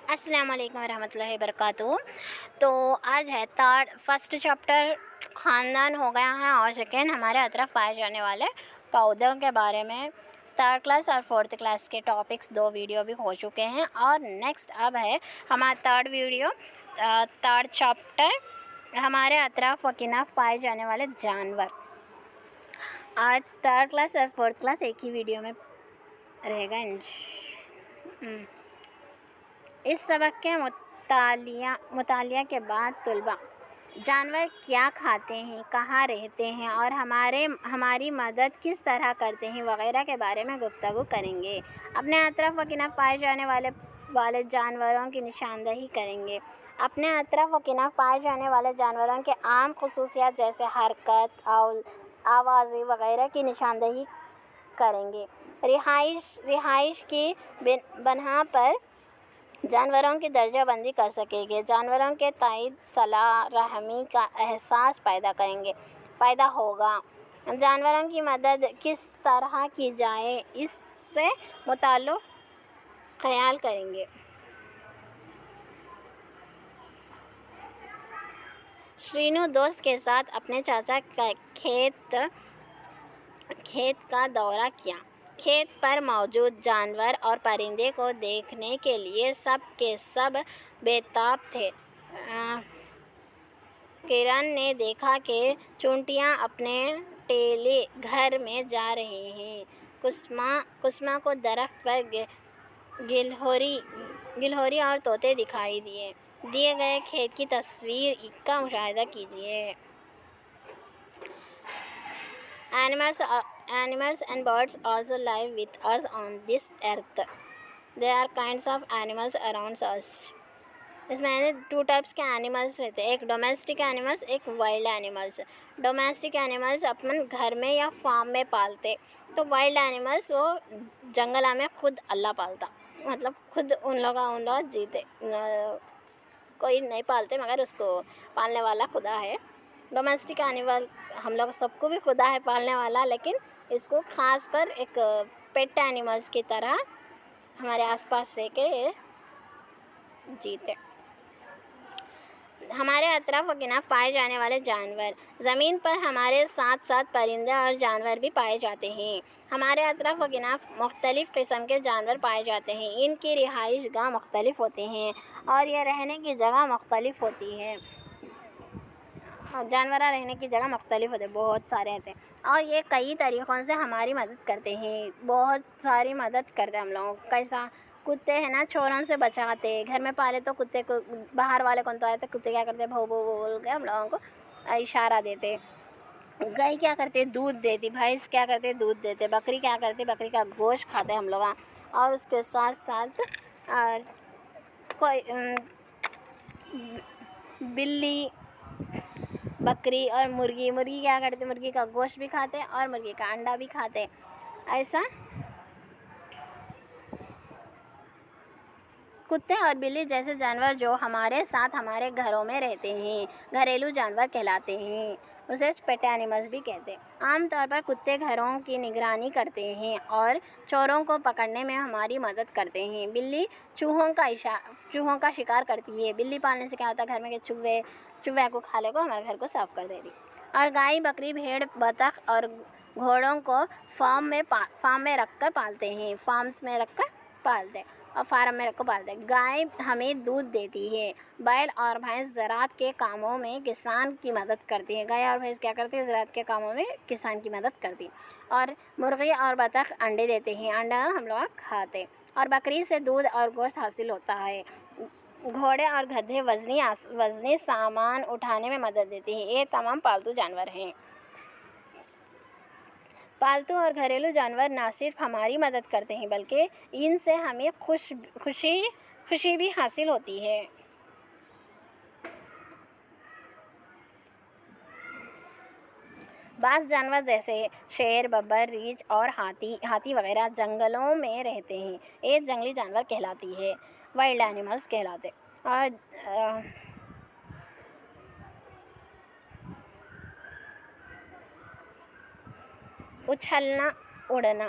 السلام علیکم ورحمۃ اللہ وبرکاتہ۔ تو آج ہے فرسٹ چیپٹر خاندان ہو گیا ہے، اور سیکنڈ ہمارے اطراف پائے جانے والے پودوں کے بارے میں تھرڈ کلاس اور فورتھ کلاس کے ٹاپکس 2 ویڈیو بھی ہو چکے ہیں، اور نیکسٹ اب ہے ہمارا تھرڈ ویڈیو، تھرڈ چیپٹر ہمارے اطراف و کناف پائے جانے والے جانور۔ آج تھرڈ کلاس اور فورتھ کلاس ایک ہی ویڈیو میں رہے گا۔ اس سبق کے مطالعہ کے بعد طلباء جانور کیا کھاتے ہیں، کہاں رہتے ہیں اور ہماری مدد کس طرح کرتے ہیں وغیرہ کے بارے میں گفتگو کریں گے۔ اپنے اطراف و کناف پائے جانے والے جانوروں کی نشاندہی کریں گے۔ اپنے اطراف و کناف پائے جانے والے جانوروں کے عام خصوصیات جیسے حرکت، آوازیں وغیرہ کی نشاندہی کریں گے۔ رہائش کی بنا پر جانوروں کی درجہ بندی کر سکیں گے۔ جانوروں کے تئیں صلہ رحمی کا احساس پیدا ہوگا۔ جانوروں کی مدد کس طرح کی جائے، اس سے متعلق خیال کریں گے۔ شرینو دوست کے ساتھ اپنے چاچا کا کھیت کا دورہ کیا۔ کھیت پر موجود جانور اور پرندے کو دیکھنے کے لیے سب کے سب بے تاب تھے۔ کرن نے دیکھا کہ چونٹیاں اپنے ٹیلے گھر میں جا رہے ہیں۔ کسما کو درخت پر گلہری اور طوطے دکھائی دیے۔ دیے گئے کھیت کی تصویر کا مشاہدہ کیجیے۔ Animals and birds also live with us on this earth. There are kinds of animals around us. اس میں 2 ٹائپس کے اینیملس رہتے ہیں، ایک ڈومیسٹک اینیملس، ایک وائلڈ اینیملس۔ ڈومیسٹک اینیملس اپن گھر میں یا فارم میں پالتے، تو وائلڈ اینیملس وہ جنگل میں خود اللہ پالتا، مطلب خود ان لوگ جیتے، کوئی نہیں پالتے مگر اس کو پالنے والا خدا ہے۔ ڈومیسٹک اینیمل ہم لوگ سب کو بھی خدا ہے پالنے والا، لیکن اس کو خاص کر ایک پیٹ اینیملس کی طرح ہمارے آس پاس رہ کے جیتے۔ ہمارے اطراف و کناف پائے جانے والے جانور۔ زمین پر ہمارے ساتھ ساتھ پرندے اور جانور بھی پائے جاتے ہیں۔ ہمارے اطراف و کناف مختلف قسم کے جانور پائے جاتے ہیں۔ ان کی رہائش گاہ مختلف ہوتے ہیں اور یہ رہنے کی جگہ مختلف ہوتی ہے۔ جانور رہنے کی جگہ مختلف ہوتے ہیں، بہت سارے ہوتے ہیں، اور یہ کئی طریقوں سے ہماری مدد کرتے ہیں، بہت ساری مدد کرتے ہیں ہم لوگوں کو۔ کیسا؟ کتے ہیں نا، چوروں سے بچاتے، گھر میں پالے تو کتے کو باہر والے کون تو آئے تو کتے کیا کرتے، بھو بھو بول کے ہم لوگوں کو اشارہ دیتے۔ گائے کیا کرتے، دودھ دیتی، بھینس کیا کرتے، دودھ دیتے، بکری کیا کرتے، بکری کا گوشت کھاتے ہم لوگ، اور اس کے ساتھ ساتھ کوئی بلی، بکری اور مرغی کیا کرتے، مرغی کا گوشت بھی کھاتے اور مرغی کا انڈا بھی کھاتے۔ ایسا کتے اور بلی جیسے جانور جو ہمارے ساتھ ہمارے گھروں میں رہتے ہیں گھریلو جانور کہلاتے ہیں، اسے پیٹ اینیملس بھی کہتے ہیں۔ عام طور پر کتے گھروں کی نگرانی کرتے ہیں اور چوروں کو پکڑنے میں ہماری مدد کرتے ہیں۔ بلی چوہوں کا شکار کرتی ہے۔ بلی پالنے سے کیا ہوتا ہے، گھر میں کہ چوہے کو کھا لے کو ہمارے گھر کو صاف کر دیتی۔ اور گائے، بکری، بھیڑ، بطخ اور گھوڑوں کو فارم میں رکھ کر پالتے ہیں، فارم میں رکھ کر پالتے ہیں۔ گائے ہمیں دودھ دیتی ہے۔ بیل اور بھینس زراعت کے کاموں میں کسان کی مدد کرتی ہے۔ گائے اور بھینس کیا کرتی ہے، زراعت کے کاموں میں کسان کی مدد کرتی ہے۔ اور مرغی اور بطخ انڈے دیتے ہیں، انڈا ہم لوگ کھاتے۔ اور بکری سے دودھ اور گوشت حاصل ہوتا ہے۔ گھوڑے اور گدھے وزنی سامان اٹھانے میں مدد دیتے ہیں۔ یہ تمام پالتو جانور ہیں۔ پالتو اور گھریلو جانور نہ صرف ہماری مدد کرتے ہیں بلکہ ان سے ہمیں خوشی بھی حاصل ہوتی ہے۔ بعض جانور جیسے شیر، ببر، ریچھ اور ہاتھی وغیرہ جنگلوں میں رہتے ہیں، یہ جنگلی جانور کہلاتی ہے، وائلڈ اینیملس کہلاتے۔ اور اچھلنا، اڑنا۔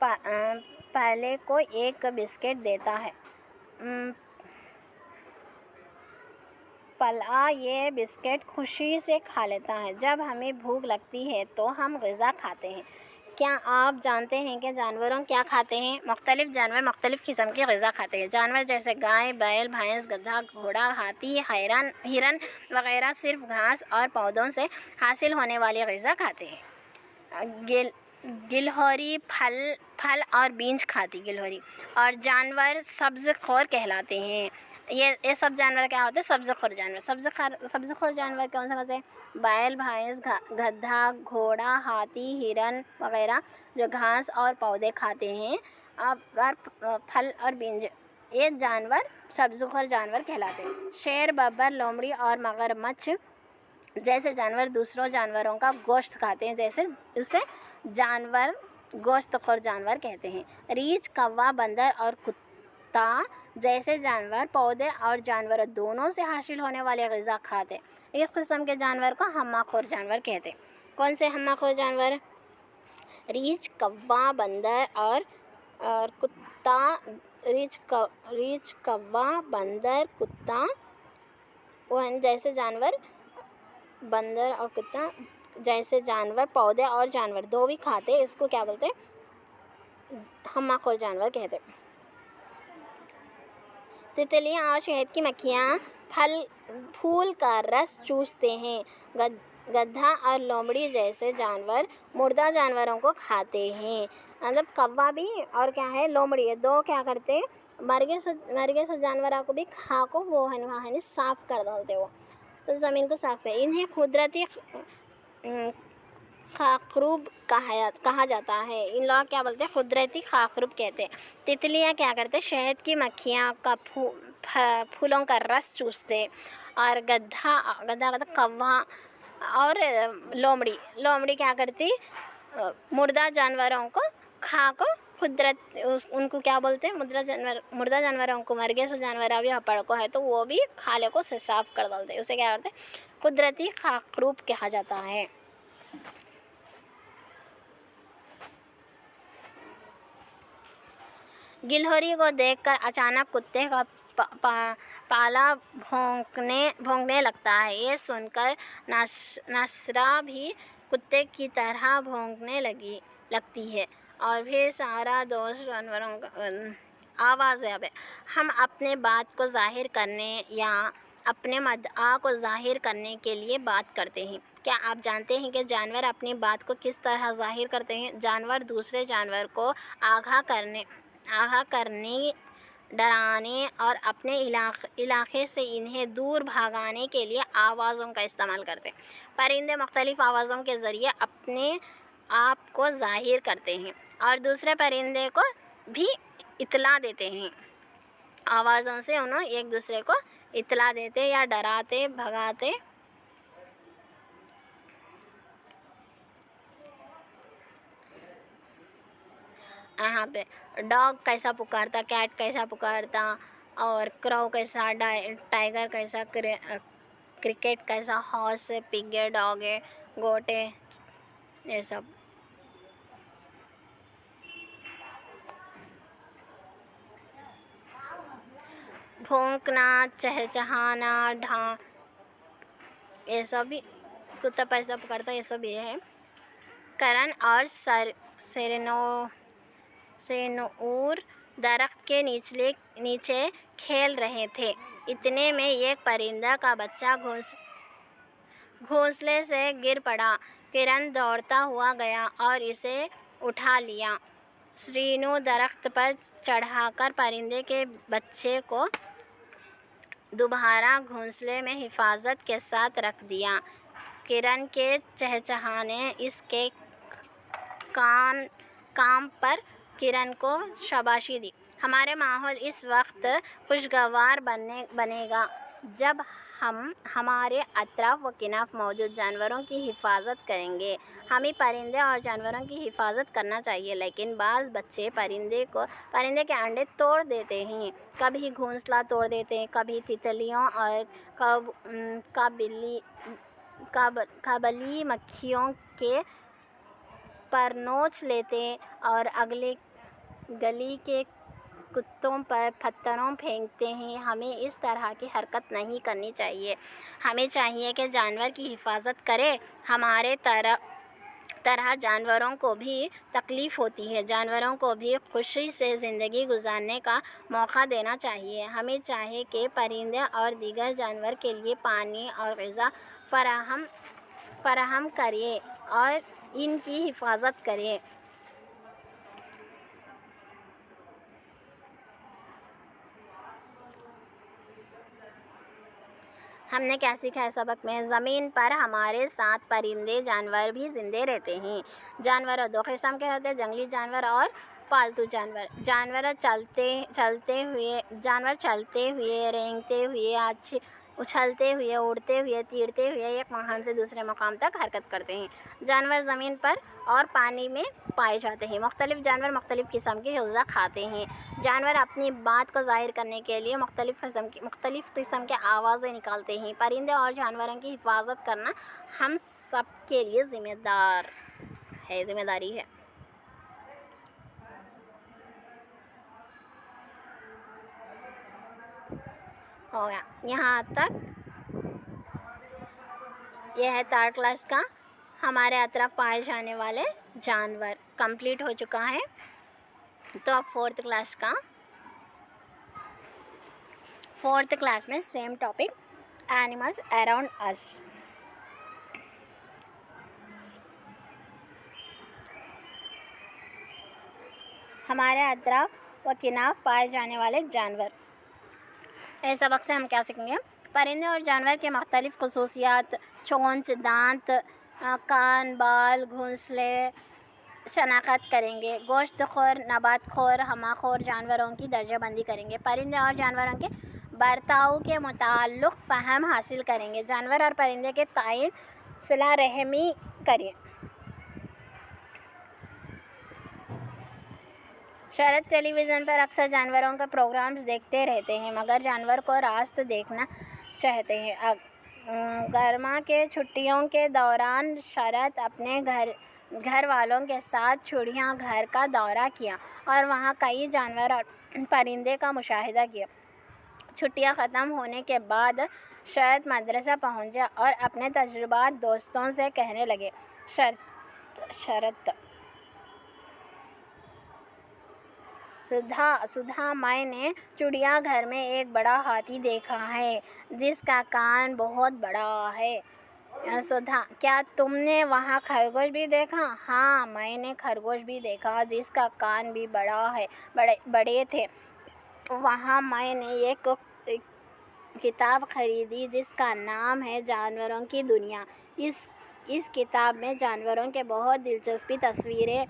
پہلے کو ایک بسکٹ دیتا ہے۔ پلا یہ بسکٹ خوشی سے کھا لیتا ہے۔ جب ہمیں بھوک لگتی ہے تو ہم غذا کھاتے ہیں۔ کیا آپ جانتے ہیں کہ جانوروں کیا کھاتے ہیں؟ مختلف جانور مختلف قسم کی غذا کھاتے ہیں۔ جانور جیسے گائے، بیل، بھینس، گدھا، گھوڑا، ہاتھی، ہرن وغیرہ صرف گھاس اور پودوں سے حاصل ہونے والی غذا کھاتے ہیں۔ گلہوری پھل اور بیج کھاتی گلہوری اور جانور سبز خور کہلاتے ہیں۔ یہ سب جانور کیا ہوتے ہیں؟ سبز خور جانور۔ سبز خور جانور کون سے ہوتے ہیں؟ بیل، بھینس، گدھا، گھوڑا، ہاتھی، ہرن وغیرہ جو گھاس اور پودے کھاتے ہیں اور پھل اور بیج، یہ جانور سبز خور جانور کہلاتے ہیں۔ شیر، ببر، لومڑی اور مگرمچھ جیسے جانور دوسروں جانوروں کا گوشت کھاتے ہیں، جیسے اسے جانور گوشت خور جانور کہتے ہیں۔ ریچھ، کوا، بندر اور کتا جیسے جانور پودے اور جانور دونوں سے حاصل ہونے والی غذا کھاتے ہیں۔ اس قسم کے جانور کو ہمہ خور جانور کہتے ہیں۔ کون سے ہمہ خور جانور؟ ریچھ، کوا، بندر اور کتا۔ ریچھ، کوا، بندر، کتا جیسے جانور، بندر اور کتا جیسے جانور پودے اور جانور دو بھی کھاتے ہیں، اس کو کیا بولتے ہیں؟ ہمہ خور جانور کہتے ہیں۔ تتلیاں اور شہد کی مکھیاں پھول کا رس چوستے ہیں۔ گدھا اور لومڑی جیسے جانور مردہ جانوروں کو کھاتے ہیں۔ مطلب کوا بھی اور کیا ہے لومڑی، یہ دو کیا کرتے ہیں؟ مرگے سے جانوروں کو بھی کھا کو وہ صاف کر ڈالتے، وہ تو زمین کو صاف کر۔ انہیں قدرتی خاکروب کہا جاتا ہے۔ ان لوگ کیا بولتے ہیں؟ قدرتی خاکروب کہتے ہیں۔ تتلیاں کیا کرتے ہیں؟ شہد کی مکھیاں کا پھولوں کا رس چوستے، اور گدھا کوا اور لومڑی کیا کرتی؟ مردہ جانوروں کو کھا کو ان کو کیا بولتے ہیں؟ مردہ جانوروں کو مرگے سے جانور بھی ہپڑ کو ہے تو وہ بھی کھالے کو سے صاف کر ڈالتے، اسے کیا کرتے ہیں؟ قدرتی خاکروب کہا جاتا ہے۔ گلہوری کو دیکھ کر اچانک کتے کا پالا بھونکنے لگتا ہے۔ یہ سن کر نسرا بھی کتے کی طرح بھونکنے لگتی ہے، اور پھر سارا دوست جانوروں کا آواز ہے۔ ہم اپنے بات کو ظاہر کرنے یا اپنے مدعا کو ظاہر کرنے کے لیے بات کرتے ہیں۔ کیا آپ جانتے ہیں کہ جانور اپنی بات کو کس طرح ظاہر کرتے ہیں؟ جانور دوسرے جانور کو آگاہ کرنے، ڈرانے اور اپنے علاقے سے انہیں دور بھگانے کے لیے آوازوں کا استعمال کرتے ہیں۔ پرندے مختلف آوازوں کے ذریعے اپنے آپ کو ظاہر کرتے ہیں اور دوسرے پرندے کو بھی اطلاع دیتے ہیں۔ آوازوں سے انہیں ایک دوسرے کو اطلاع دیتے یا ڈراتے، بھگاتے۔ یہاں پہ ڈاگ کیسا پکارتا، کیٹ کیسا پکارتا، اور کرو کیسا، ٹائگر کیسا، کرکٹ کیسا، ہارس ہے، پگ ہے، ڈاگ ہے، گوٹ ہے، یہ سب۔ بھونکنا، چہچہانا، یہ سب بھی کتا پیسا پکارتا، یہ سب یہ ہے۔ کرن اور سینور درخت کے نیچے کھیل رہے تھے۔ اتنے میں ایک پرندہ کا بچہ گھونسلے سے گر پڑا۔ کرن دوڑتا ہوا گیا اور اسے اٹھا لیا۔ سینو درخت پر چڑھا کر پرندے کے بچے کو دوبارہ گھونسلے میں حفاظت کے ساتھ رکھ دیا۔ کرن کے چہچہانے اس کے کام پر کرن کو شاباشی دی۔ ہمارا ماحول اس وقت خوشگوار بنے گا جب ہم ہمارے اطراف و کناف موجود جانوروں کی حفاظت کریں گے۔ ہمیں پرندے اور جانوروں کی حفاظت کرنا چاہیے، لیکن بعض بچے پرندے کے انڈے توڑ دیتے ہیں، کبھی گھونسلہ توڑ دیتے ہیں، کبھی تتلیوں اور کابلی مکھیوں کے پر نوچ لیتے اور گلی کے کتوں پر پتھروں پھینکتے ہیں، ہمیں اس طرح کی حرکت نہیں کرنی چاہیے۔ ہمیں چاہیے کہ جانور کی حفاظت کریں۔ ہمارے طرح جانوروں کو بھی تکلیف ہوتی ہے، جانوروں کو بھی خوشی سے زندگی گزارنے کا موقع دینا چاہیے۔ ہمیں چاہیے کہ پرندے اور دیگر جانور کے لیے پانی اور غذا فراہم کریں اور ان کی حفاظت کریں۔ ہم نے کیا سیکھا ہے سبق میں؟ زمین پر ہمارے ساتھ پرندے جانور بھی زندے رہتے ہیں۔ جانور دو قسم کے ہوتے ہیں، جنگلی جانور اور پالتو جانور۔ جانور چلتے ہوئے، رینگتے ہوئے، اچھلتے ہوئے، اڑتے ہوئے، تیرتے ہوئے ایک مقام سے دوسرے مقام تک حرکت کرتے ہیں۔ جانور زمین پر اور پانی میں پائے جاتے ہیں۔ مختلف جانور مختلف قسم کی غذا کھاتے ہیں۔ جانور اپنی بات کو ظاہر کرنے کے لیے مختلف قسم کے آوازیں نکالتے ہیں۔ پرندے اور جانوروں کی حفاظت کرنا ہم سب کے لیے ذمہ داری ہے۔ ہو گیا یہاں تک، یہ ہے تھرڈ کلاس کا ہمارے اطراف پائے جانے والے جانور کمپلیٹ ہو چکا ہے۔ تو اب فورتھ کلاس میں سیم ٹاپک، اینیملز اراؤنڈ اس۔ ہمارے اطراف و کناف پائے جانے والے جانور۔ اس سبق سے ہم کیا سیکھیں گے؟ پرندے اور جانور کے مختلف خصوصیات، چونچ، دانت، کان، بال، گھونسلے شناخت کریں گے۔ گوشت خور، نبات خور، ہمہ خور جانوروں کی درجہ بندی کریں گے۔ پرندے اور جانوروں کے برتاؤ کے متعلق فہم حاصل کریں گے۔ جانور اور پرندے کے تئیں صلہ رحمی کریں۔ شرط ٹیلی ویژن پر اکثر جانوروں کے پروگرامز دیکھتے رہتے ہیں، مگر جانور کو راست دیکھنا چاہتے ہیں۔ گرما کے چھٹیوں کے دوران شرط اپنے گھر والوں کے ساتھ چڑیا گھر کا دورہ کیا اور وہاں کئی جانور اور پرندے کا مشاہدہ کیا۔ چھٹیاں ختم ہونے کے بعد شرط مدرسہ پہنچے اور اپنے تجربات دوستوں سے کہنے لگے۔ سدھا، میں نے چڑیا گھر میں ایک بڑا ہاتھی دیکھا ہے جس کا کان بہت بڑا ہے۔ سدھا، کیا تم نے وہاں خرگوش بھی دیکھا؟ ہاں، میں نے خرگوش بھی دیکھا جس کا کان بھی بڑے تھے۔ وہاں میں نے ایک کتاب خریدی جس کا نام ہے جانوروں کی دنیا۔ اس کتاب میں جانوروں کے بہت دلچسپ تصویریں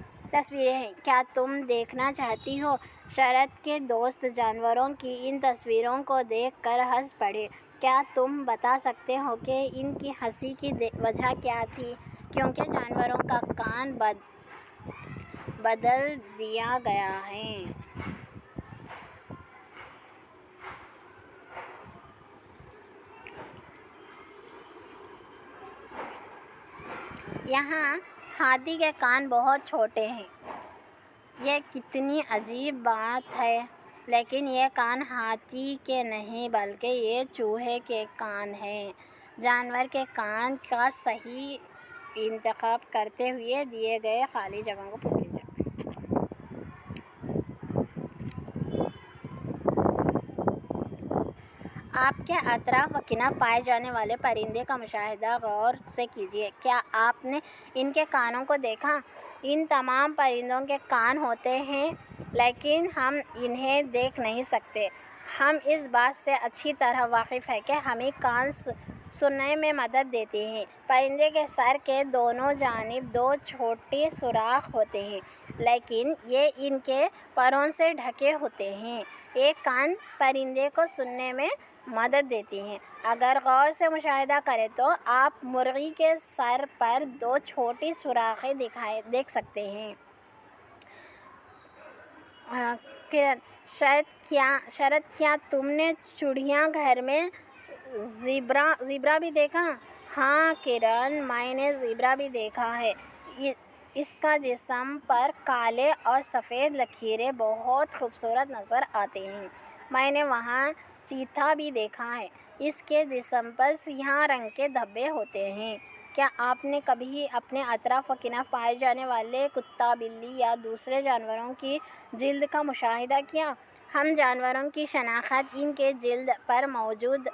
ہیں، کیا تم دیکھنا چاہتی ہو؟ شرط کے دوست جانوروں کی ان تصویروں کو دیکھ کر ہنس پڑے۔ کیا تم بتا سکتے ہو کہ ان کی ہنسی کی وجہ کیا تھی؟ کیونکہ جانوروں کا کان بدل دیا گیا ہے۔ یہاں ہاتھی کے کان بہت چھوٹے ہیں۔ یہ کتنی عجیب بات ہے، لیکن یہ کان ہاتھی کے نہیں بلکہ یہ چوہے کے کان ہیں۔ جانور کے کان کا صحیح انتخاب کرتے ہوئے دیے گئے خالی جگہوں کو پُر کیجیے۔ آپ کے اطراف و کناف پائے جانے والے پرندے کا مشاہدہ غور سے کیجیے۔ کیا آپ نے ان کے کانوں کو دیکھا؟ ان تمام پرندوں کے کان ہوتے ہیں لیکن ہم انہیں دیکھ نہیں سکتے۔ ہم اس بات سے اچھی طرح واقف ہیں کہ ہمیں کان سننے میں مدد دیتے ہیں۔ پرندے کے سر کے دونوں جانب دو چھوٹے سوراخ ہوتے ہیں لیکن یہ ان کے پروں سے ڈھکے ہوتے ہیں۔ ایک کان پرندے کو سننے میں مدد دیتی ہے۔ اگر غور سے مشاہدہ کریں تو آپ مرغی کے سر پر دو چھوٹی سوراخیں دیکھ سکتے ہیں۔ کرن، شرط، کیا تم نے چڑیا گھر میں زیبرا بھی دیکھا؟ ہاں کرن، میں نے زیبرا بھی دیکھا ہے۔ اس کا جسم پر کالے اور سفید لکیریں بہت خوبصورت نظر آتے ہیں۔ میں نے وہاں چیتا بھی دیکھا ہے۔ اس کے جسم پر سیاہ رنگ کے دھبے ہوتے ہیں۔ کیا آپ نے کبھی اپنے اطراف و کناف پائے جانے والے کتا، بلی یا دوسرے جانوروں کی جلد کا مشاہدہ کیا؟ ہم جانوروں کی شناخت ان کے جلد پر موجود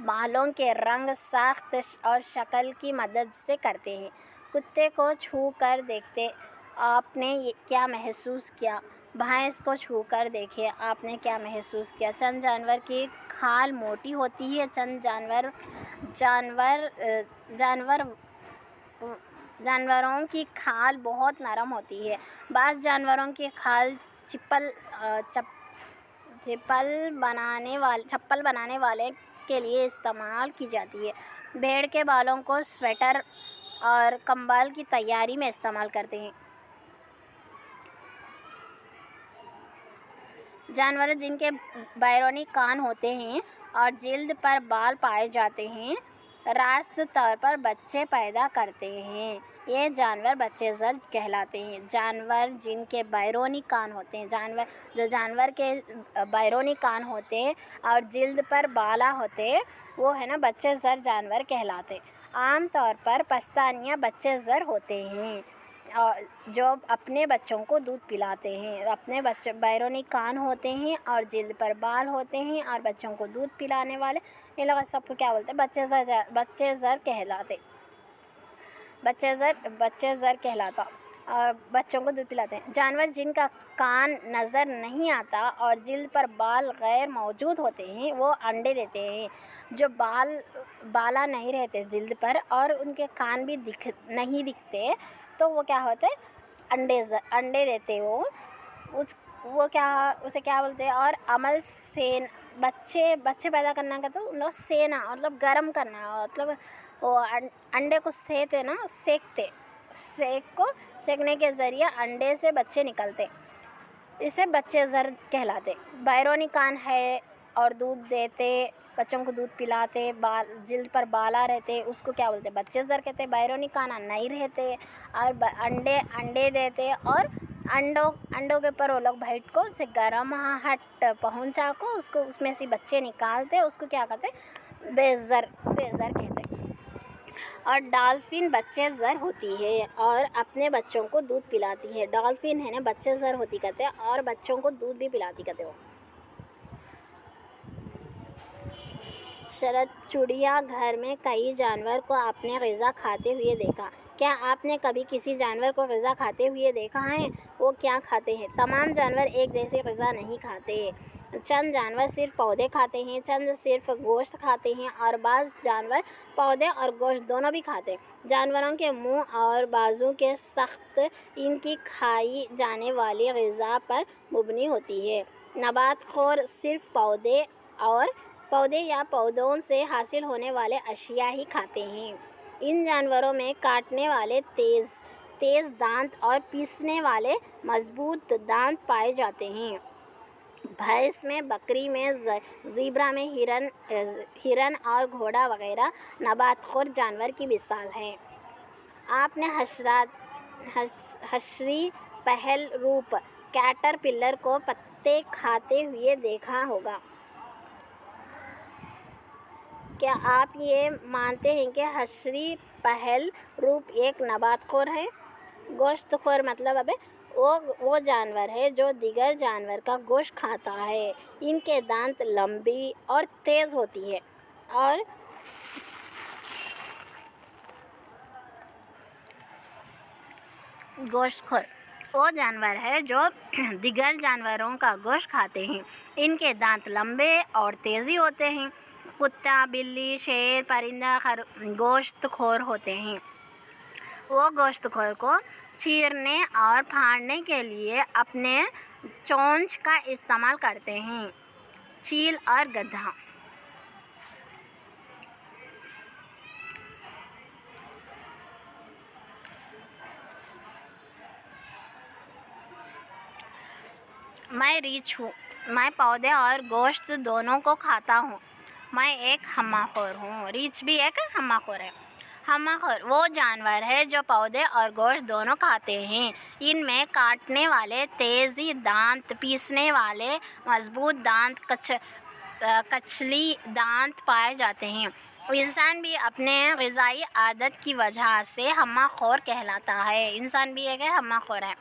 بالوں کے رنگ، ساخت اور شکل کی مدد سے کرتے ہیں۔ کتے کو چھو کر دیکھیں، آپ نے کیا محسوس کیا؟ بھینس کو چھو کر دیکھیں، آپ نے کیا محسوس کیا؟ چند جانور کی کھال موٹی ہوتی ہے، چند جانوروں کی کھال بہت نرم ہوتی ہے۔ بعض جانوروں کی کھال چپل بنانے والے کے لیے استعمال کی جاتی ہے۔ بھیڑ کے بالوں کو سویٹر اور کمبل کی تیاری میں استعمال کرتے ہیں۔ جانور جن کے بیرونی کان ہوتے ہیں اور جلد پر بال پائے جاتے ہیں، راست طور پر بچے پیدا کرتے ہیں۔ یہ جانور بچے زر کہلاتے ہیں۔ جانور جن کے بیرونی کان ہوتے ہیں، جانور کے بیرونی کان ہوتے اور جلد پر بالا ہوتے، وہ بچے زر جانور کہلاتے۔ عام طور پر پستانیاں بچے زر ہوتے ہیں جو اپنے بچوں کو دودھ پلاتے ہیں۔ اپنے بیرونی کان ہوتے ہیں اور جلد پر بال ہوتے ہیں اور بچوں کو دودھ پلانے والے، یہ لوگ سب کو کیا بولتے ہیں؟ بچے زر کہلاتے۔ بچے زر کہلاتا اور بچوں کو دودھ پلاتے ہیں۔ جانور جن کا کان نظر نہیں آتا اور جلد پر بال غیر موجود ہوتے ہیں، وہ انڈے دیتے ہیں۔ جو بالا نہیں رہتے جلد پر اور ان کے کان بھی نہیں دکھتے، تو وہ کیا ہوتے؟ انڈے دیتے۔ اسے کیا بولتے ہیں؟ اور عمل سین بچے پیدا کرنا کا تو لوگ سینا مطلب گرم کرنا، مطلب وہ انڈے کو سیکنے کے ذریعے انڈے سے بچے نکلتے، اسے بچے زر کہلاتے۔ بیرونی کان ہے اور دودھ دیتے، بچوں کو دودھ پلاتے، جلد پر بالا رہتے، اس کو کیا بولتے؟ بچے زر کہتے۔ بیرونی کان نہیں رہتے اور انڈے دیتے، اور انڈوں کے اوپر وہ لوگ بیٹھ کو اسے گرماہٹ پہنچا کو اس میں سے بچے نکالتے، اس کو کیا کہتے؟ بے زر کہتے۔ اور ڈالفن بچے زر ہوتی ہے اور اپنے بچوں کو دودھ پلاتی ہے۔ ڈالفن بچے زر ہوتی کہتے اور بچوں کو دودھ بھی پلاتی کہتے ہو۔ شرط: چڑیا گھر میں کئی جانور کو آپ نے غذا کھاتے ہوئے دیکھا۔ کیا آپ نے کبھی کسی جانور کو غذا کھاتے ہوئے دیکھا ہے؟ وہ کیا کھاتے ہیں؟ تمام جانور ایک جیسی غذا نہیں کھاتے۔ چند جانور صرف پودے کھاتے ہیں، چند صرف گوشت کھاتے ہیں اور بعض جانور پودے اور گوشت دونوں بھی کھاتے ہیں۔ جانوروں کے منہ اور بازو کی ساخت ان کی کھائی جانے والی غذا پر مبنی ہوتی ہے۔ نبات خور صرف پودے یا پودوں سے حاصل ہونے والے اشیاء ہی کھاتے ہیں۔ ان جانوروں میں کاٹنے والے تیز دانت اور پیسنے والے مضبوط دانت پائے جاتے ہیں۔ بھینس میں، بکری میں، زیبرا میں ہرن اور گھوڑا وغیرہ نبات خور جانور کی مثال ہیں۔ آپ نے حشری پہل روپ کیٹرپلر کو پتے کھاتے ہوئے دیکھا ہوگا۔ کیا آپ یہ مانتے ہیں کہ حشری پہل روپ ایک نبات خور ہے؟ گوشت خور مطلب وہ جانور ہے جو دیگر جانور کا گوشت کھاتا ہے۔ ان کے دانت لمبی اور تیز ہوتی ہے اور گوشت خور وہ جانور ہے جو دیگر جانوروں کا گوشت کھاتے ہیں۔ ان کے دانت لمبے اور تیزی ہوتے ہیں۔ کتا، بلی، شیر، پرندہ گوشت خور ہوتے ہیں۔ وہ گوشت خور کو چیرنے اور پھاڑنے کے لیے اپنے چونچ کا استعمال کرتے ہیں۔ چیل اور گدھا میں ریچھ ہوں۔ میں پودے اور گوشت دونوں کو کھاتا ہوں۔ میں ایک ہمہ خور ہوں۔ ریچھ بھی ایک ہمہ خور ہے۔ ہمہ وہ جانور ہے جو پودے اور گوشت دونوں کھاتے ہیں۔ ان میں کاٹنے والے تیزی دانت، پیسنے والے مضبوط دانت، کچلی دانت پائے جاتے ہیں۔ انسان بھی اپنے غذائی عادت کی وجہ سے ہمہ خور کہلاتا ہے۔ انسان بھی ایک ہمہ خور ہے۔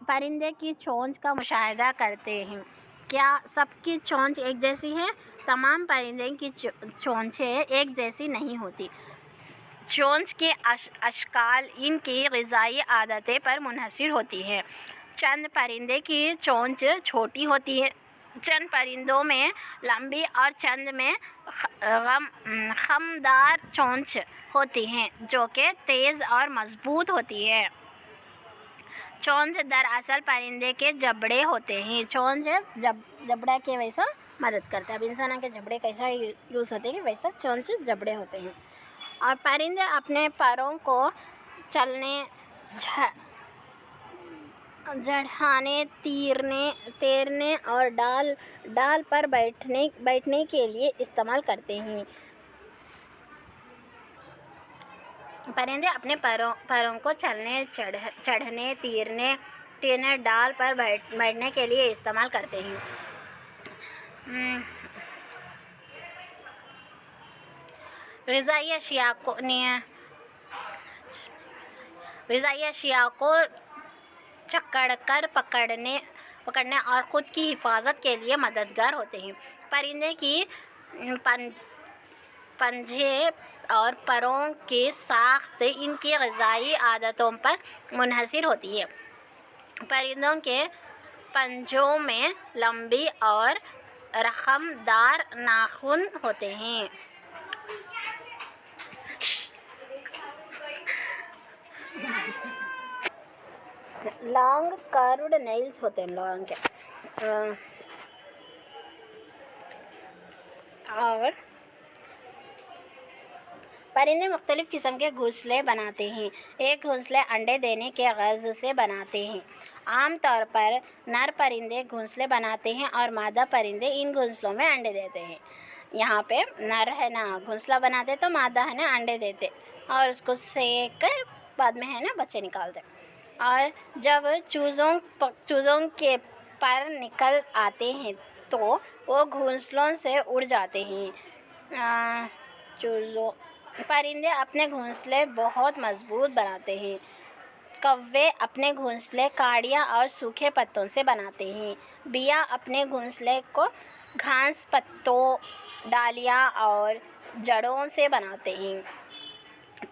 پرندے کی چونچ کا مشاہدہ کرتے ہیں۔ کیا سب کی چونچ ایک جیسی ہے؟ تمام پرندے کی چونچیں ایک جیسی نہیں ہوتی۔ چونچ کے اشکال ان کی غذائی عادتیں پر منحصر ہوتی ہیں۔ چند پرندے کی چونچ چھوٹی ہوتی ہے، چند پرندوں میں لمبی اور چند میں خمدار چونچ ہوتی ہے جو کہ تیز اور مضبوط ہوتی ہے۔ چونچ دراصل پرندے کے جبڑے ہوتے ہیں۔ چونچ جبڑا کے ویسا مدد کرتا ہے۔ اب انسان کے جبڑے کیسا یوز ہوتے ہیں ویسا چونچ جبڑے ہوتے ہیں۔ اور پرندے اپنے پروں کو چلنے، چڑھنے، تیرنے اور ڈال پر بیٹھنے کے لیے استعمال کرتے ہیں۔ پرندے اپنے پروں کو چلنے، چڑھنے، تیرنے، ڈال پر بیٹھنے کے لیے استعمال کرتے ہیں۔ غذائی اشیاء کو جکڑ کر پکڑنے اور خود کی حفاظت کے لیے مددگار ہوتے ہیں۔ پرندے کی پنجے اور پروں کی ساخت ان کی غذائی عادتوں پر منحصر ہوتی ہے۔ پرندوں کے پنجوں میں لمبی اور رخامدار ناخن ہوتے ہیں۔ لانگ کروڈ نیلز ہوتے ہیں۔ اور پرندے مختلف قسم کے گھونسلے بناتے ہیں۔ ایک گھونسلے انڈے دینے کے غرض سے بناتے ہیں۔ عام طور پر نر پرندے گھونسلے بناتے ہیں اور مادہ پرندے ان گھونسلوں میں انڈے دیتے ہیں۔ یہاں پہ نر ہے نا گھونسلہ بناتے تو مادہ ہے نا انڈے دیتے اور اس کو سیک کر بعد میں ہے نا بچے نکالتے۔ اور جب چوزوں کے پر نکل آتے ہیں تو وہ گھونسلوں سے اڑ جاتے ہیں۔ پرندے اپنے گھونسلے بہت مضبوط بناتے ہیں۔ کوے اپنے گھونسلے کاڑیاں اور سوکھے پتوں سے بناتے ہیں۔ بیا اپنے گھونسلے کو گھاس پتوں، ڈالیاں اور جڑوں سے بناتے ہیں۔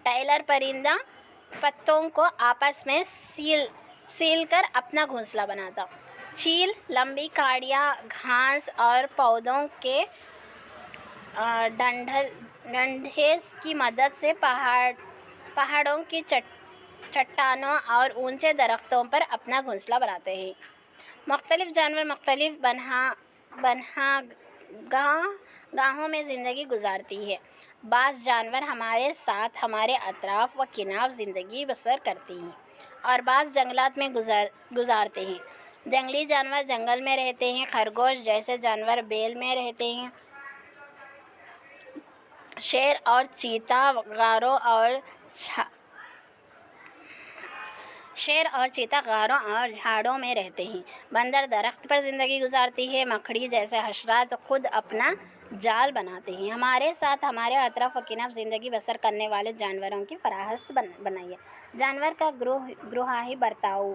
ٹیلر پرندہ پتوں کو آپس میں سیل کر اپنا گھونسلہ بناتا۔ چیل لمبی کاڑیاں، گھاس اور پودوں کے ڈنڈے کی مدد سے پہاڑوں کی چٹانوں اور اونچے درختوں پر اپنا گھونسلہ بناتے ہیں۔ مختلف جانور مختلف بناگاہوں میں زندگی گزارتی ہیں۔ بعض جانور ہمارے ساتھ ہمارے اطراف و کنار زندگی بسر کرتے ہیں اور بعض جنگلات میں گزارتے ہیں۔ جنگلی جانور جنگل میں رہتے ہیں۔ خرگوش جیسے جانور بیل میں رہتے ہیں۔ شیر اور چیتا غاروں اور جھاڑوں میں رہتے ہیں۔ بندر درخت پر زندگی گزارتی ہے۔ مکڑی جیسے حشرات خود اپنا جال بناتے ہیں۔ ہمارے ساتھ ہمارے اطراف و کنار زندگی بسر کرنے والے جانوروں کی فہرست بنائیے۔ جانور کا گروہی برتاؤ،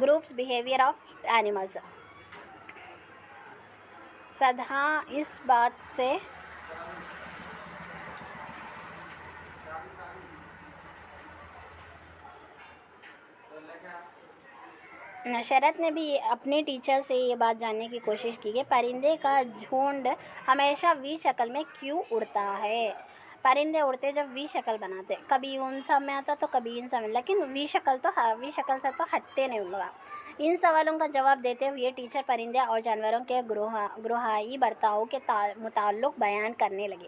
گروپس بیہیویئر آف اینیملز۔ سدھا اس بات سے نشرت نے بھی اپنے ٹیچر سے یہ بات جاننے کی کوشش کی کہ پرندے کا جھنڈ ہمیشہ وی شکل میں کیوں اڑتا ہے۔ پرندے اڑتے جب وی شکل بناتے، کبھی ان سب میں آتا تو کبھی ان سب میں، لیکن وی شکل سے تو ہٹتے نہیں ہوگا۔ ان سوالوں کا جواب دیتے ہوئے ٹیچر پرندے اور جانوروں کے گروہی برتاؤ کے متعلق بیان کرنے لگے۔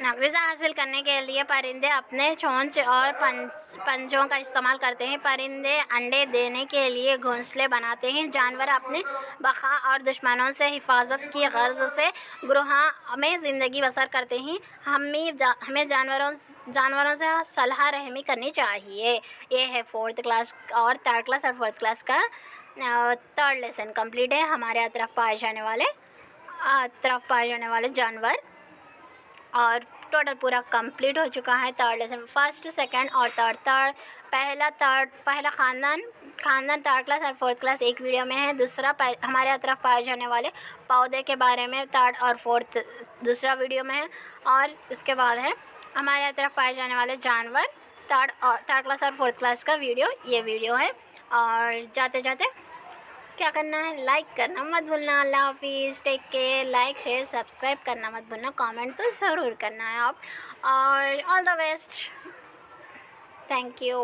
غذا حاصل کرنے کے لیے پرندے اپنے چونچ اور پنجوں کا استعمال کرتے ہیں۔ پرندے انڈے دینے کے لیے گھونسلے بناتے ہیں۔ جانور اپنے بقا اور دشمنوں سے حفاظت کی غرض سے گروہوں میں زندگی بسر کرتے ہیں۔ ہمیں جانوروں سے صلح رحمی کرنی چاہیے۔ یہ ہے 4th کلاس اور 3rd کلاس اور 4th کلاس کا 3rd لیسن کمپلیٹ ہے۔ ہمارے اطراف پائے جانے والے جانور اور ٹوٹل پورا کمپلیٹ ہو چکا ہے 3rd لیسن، 1st 2nd اور 3rd۔ پہلا خاندان 3rd کلاس اور 4th کلاس ایک ویڈیو میں ہے۔ دوسرا ہمارے اطراف پائے جانے والے پودے کے بارے میں 3rd اور 4th دوسرا ویڈیو میں ہے، اور اس کے بعد ہے ہمارے اطراف پائے جانے والے جانور 3rd کلاس اور 4th کلاس کا ویڈیو، یہ ویڈیو ہے۔ اور جاتے جاتے کیا کرنا ہے، لائک کرنا مت بھولنا۔ اللہ حافظ، take care, like share subscribe کرنا مت بھولنا، کامنٹ تو ضرور کرنا ہے آپ، اور آل دا بیسٹ، تھینک یو۔